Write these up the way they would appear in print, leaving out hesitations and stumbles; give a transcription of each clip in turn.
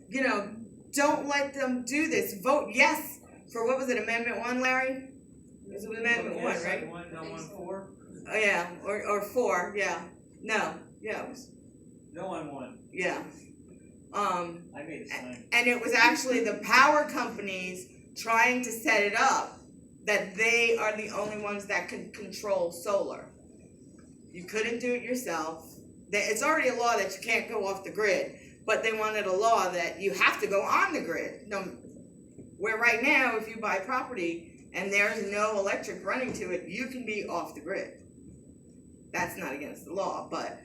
You know, don't let them do this. Vote yes for, what was it, Amendment 1, Larry? It was Amendment 1, right? No on 4? Oh, yeah, or 4, yeah. No, yeah, it was, No on 1. yeah. I made a sign. And it was actually the power companies trying to set it up that they are the only ones that can control solar. You couldn't do it yourself. It's already a law that you can't go off the grid, but they wanted a law that you have to go on the grid. Where right now, if you buy property and there's no electric running to it, you can be off the grid. That's not against the law, but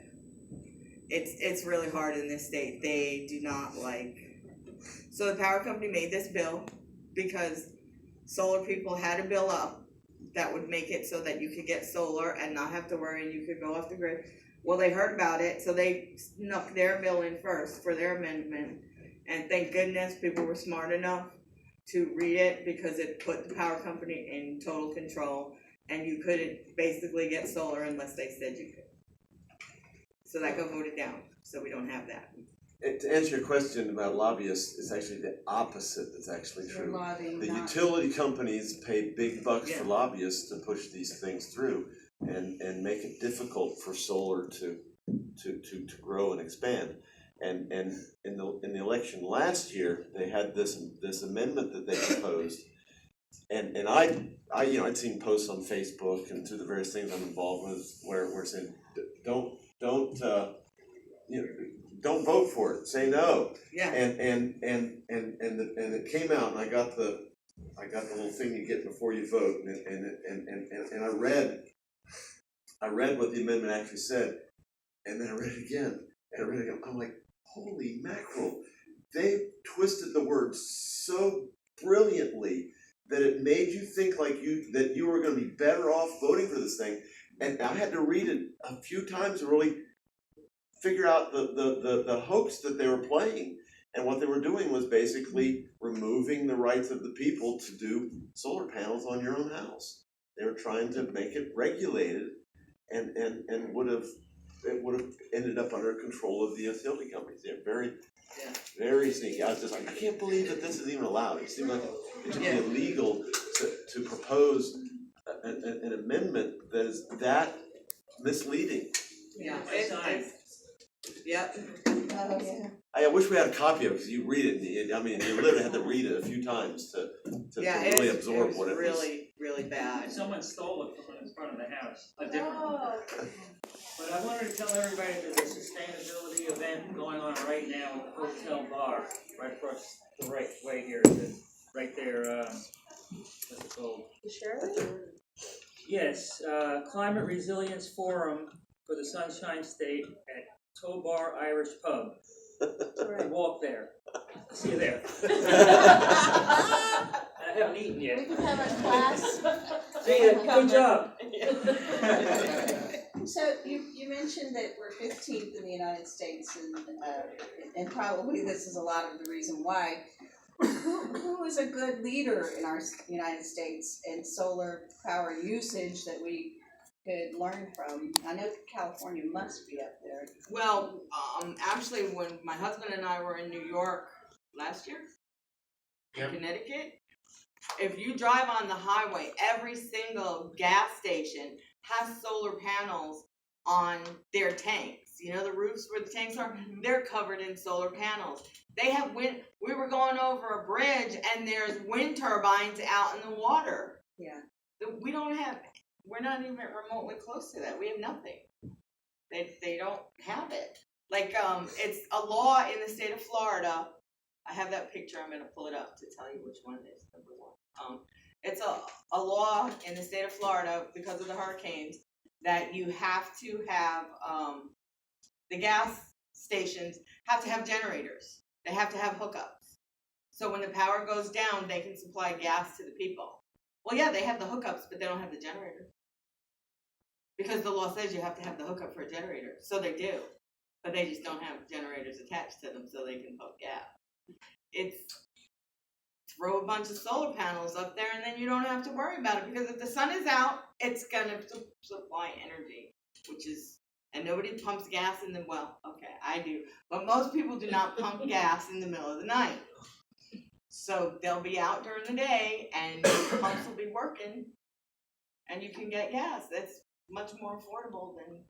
it's really hard in this state. They do not like. So the power company made this bill because solar people had a bill up that would make it so that you could get solar and not have to worry and you could go off the grid. Well, they heard about it, so they snuck their bill in first for their amendment. And thank goodness people were smart enough to read it, because it put the power company in total control and you couldn't basically get solar unless they said you could. So that got voted down, so we don't have that. And to answer your question about lobbyists, it's actually the opposite that's actually true. The utility companies pay big bucks for lobbyists to push these things through and make it difficult for solar to grow and expand. And in the election last year, they had this amendment that they proposed, and I'd seen posts on Facebook and through the various things I'm involved with where saying don't vote for it, say no. Yeah. And it came out, and I got the little thing you get before you vote, and I read what the amendment actually said, and then I read it again, and I read it again. I'm like, holy mackerel! They twisted the words so brilliantly that it made you think that you were going to be better off voting for this thing. And I had to read it a few times to really figure out the hoax that they were playing. And what they were doing was basically removing the rights of the people to do solar panels on your own house. They were trying to make it regulated, and would have ended up under control of the utility companies. They're very sneaky. I was just like, I can't believe that this is even allowed. It seemed like it should be illegal to propose an amendment that is that misleading. Yeah. Yep. I wish we had a copy of it, because you read it. You literally had to read it a few times to really absorb what it was. Really bad. Someone stole it from in front of the house, a different one. But I wanted to tell everybody there's a sustainability event going on right now at the Hotel Bar, right across the right way here. Right there, what's it called? The Sheraton? Yes, Climate Resilience Forum for the Sunshine State at Tow Bar Irish Pub. Right. Walk there. See you there. I haven't eaten yet. We can have a class. See ya. Good job. So you mentioned that we're 15th in the United States, and probably this is a lot of the reason why. Who is a good leader in our United States in solar power usage that we could learn from? I know California must be up there. Well, actually, when my husband and I were in New York last year, in Connecticut, if you drive on the highway, every single gas station has solar panels on their tanks. You know, the roofs where the tanks are, they're covered in solar panels. They have we were going over a bridge and there's wind turbines out in the water. Yeah. We're not even remotely close to that. We have nothing. They don't have it. Like, it's a law in the state of Florida. I have that picture. I'm going to pull it up to tell you which one it is. Number one. It's a law in the state of Florida because of the hurricanes that you have to have, the gas stations have to have generators. They have to have hookups. So when the power goes down, they can supply gas to the people. Well, yeah, they have the hookups, but they don't have the generator. Because the law says you have to have the hookup for a generator. So they do. But they just don't have generators attached to them so they can pump gas. It's throw a bunch of solar panels up there and then you don't have to worry about it. Because if the sun is out, it's going to supply energy, which is And nobody pumps gas in the, well, okay, I do, but most people do not pump gas in the middle of the night. So they'll be out during the day and the pumps will be working and you can get gas. That's much more affordable than